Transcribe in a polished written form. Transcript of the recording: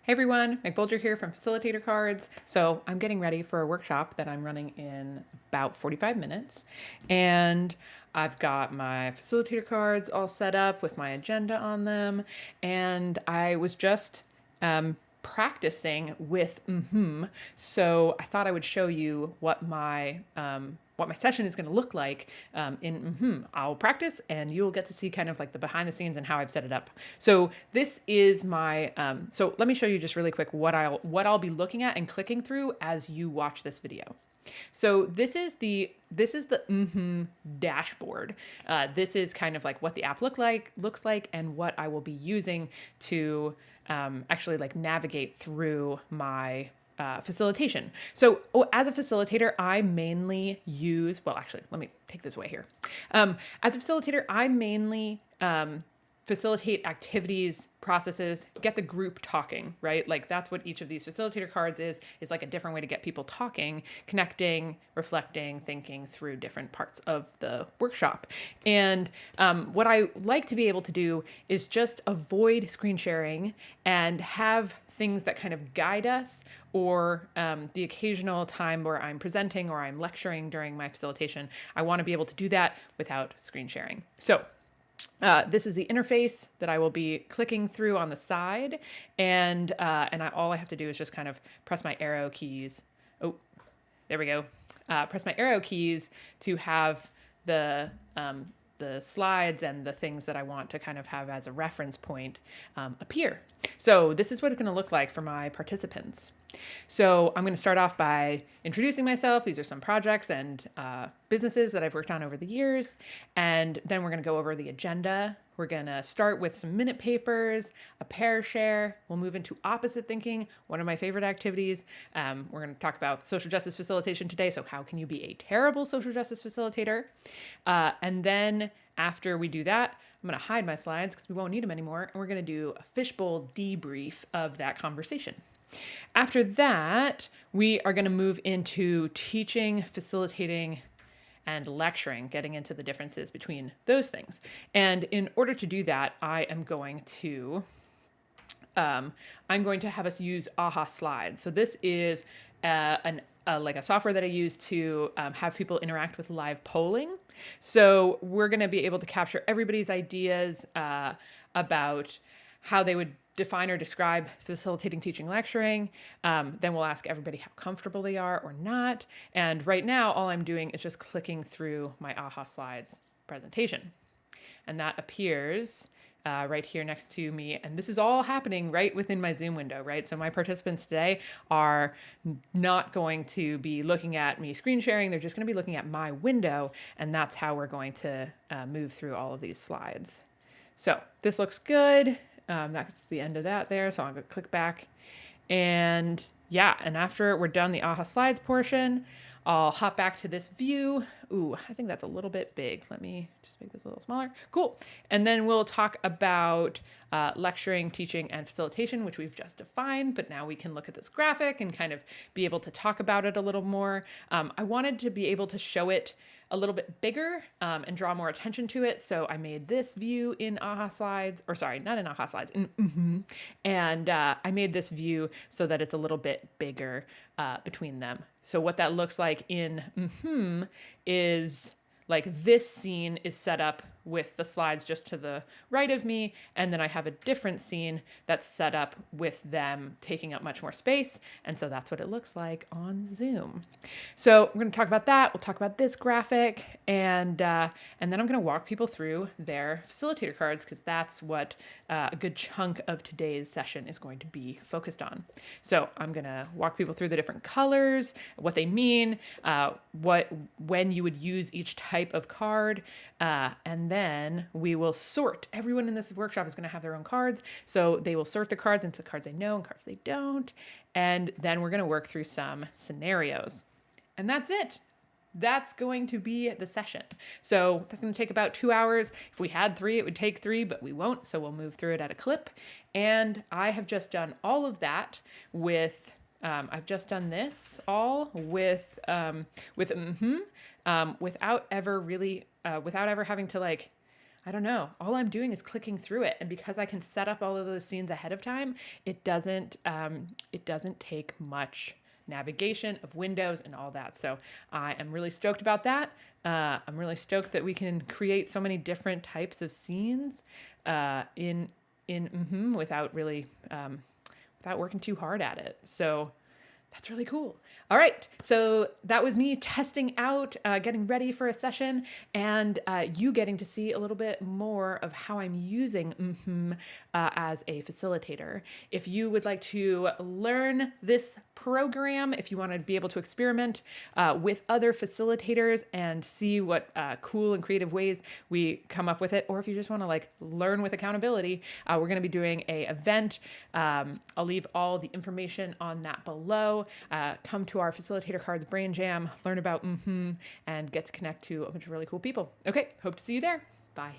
Hey everyone, McBulger here from Facilitator Cards. So I'm getting ready for a workshop that I'm running in about 45 minutes. And I've got my facilitator cards all set up with my agenda on them. And I was just practicing with Mmhmm. So I thought I would show you what my session is going to look like in Mmhmm. I'll practice and you'll get to see kind of like the behind the scenes and how I've set it up. So this is my, so let me show you just really quick what I'll be looking at and clicking through as you watch this video. So this is the Mmhmm dashboard. This is kind of like what the app looks like and what I will be using to actually like navigate through my facilitation. So as a facilitator, I mainly use, well, actually, let me take this away here. As a facilitator, I mainly facilitate activities, processes, get the group talking, right? Like that's what each of these facilitator cards is like a different way to get people talking, connecting, reflecting, thinking through different parts of the workshop. And what I like to be able to do is just avoid screen sharing and have things that kind of guide us, or the occasional time where I'm presenting or I'm lecturing during my facilitation. I want to be able to do that without screen sharing. So this is the interface that I will be clicking through on the side, and all I have to do is just kind of press my arrow keys. Oh, there we go. Press my arrow keys to have the slides and the things that I want to kind of have as a reference point appear. So this is what it's going to look like for my participants. So I'm going to start off by introducing myself. These are some projects and businesses that I've worked on over the years. And then we're going to go over the agenda. We're going to start with some minute papers, a pair share. We'll move into opposite thinking, one of my favorite activities. We're going to talk about social justice facilitation today. So how can you be a terrible social justice facilitator? And then after we do that, I'm going to hide my slides because we won't need them anymore. And we're going to do a fishbowl debrief of that conversation. After that, we are going to move into teaching, facilitating, and lecturing, getting into the differences between those things. And in order to do that, I'm going to have us use AHA slides. So this is like a software that I use to have people interact with live polling. So we're going to be able to capture everybody's ideas about how they would define or describe facilitating, teaching, lecturing. Then we'll ask everybody how comfortable they are or not. And right now, all I'm doing is just clicking through my AHA slides presentation. And that appears right here next to me. And this is all happening right within my Zoom window, right? So my participants today are not going to be looking at me screen sharing. They're just going to be looking at my window. And that's how we're going to move through all of these slides. So this looks good. That's the end of that there. So I'm going to click back. And yeah, and after we're done the AHA slides portion, I'll hop back to this view. Ooh, I think that's a little bit big. Let me just make this a little smaller. Cool. And then we'll talk about lecturing, teaching, and facilitation, which we've just defined, but now we can look at this graphic and kind of be able to talk about it a little more. I wanted to be able to show it a little bit bigger and draw more attention to it. So I made this view in AHA slides, or sorry, not in AHA slides, in Mmhmm. And I made this view so that it's a little bit bigger between them. So what that looks like in Mmhmm is like this scene is set up with the slides just to the right of me, and then I have a different scene that's set up with them taking up much more space, and so that's what it looks like on Zoom. So we're going to talk about that. We'll talk about this graphic, and then I'm going to walk people through their facilitator cards because that's what a good chunk of today's session is going to be focused on. So I'm going to walk people through the different colors, what they mean, when you would use each type of card, and then we will sort. Everyone in this workshop is going to have their own cards, so they will sort the cards into cards they know and cards they don't, and then we're going to work through some scenarios. And that's it. That's going to be the session. So that's going to take about 2 hours. If we had 3, it would take 3, but we won't, so we'll move through it at a clip. And I have just done all of that with I've just done this all with Mmhmm, without ever having to like, I don't know, all I'm doing is clicking through it. And because I can set up all of those scenes ahead of time, it doesn't take much navigation of windows and all that. So I am really stoked about that. I'm really stoked that we can create so many different types of scenes in Mmhmm without really without working too hard at it. So that's really cool. All right, so that was me testing out, getting ready for a session, and you getting to see a little bit more of how I'm using Mmhmm as a facilitator. If you would like to learn this program, if you want to be able to experiment with other facilitators and see what cool and creative ways we come up with it, or if you just want to like learn with accountability, we're going to be doing a event. I'll leave all the information on that below. Come to our Facilitator Cards Brain Jam, learn about Mmhmm, and get to connect to a bunch of really cool people. Okay, hope to see you there. Bye.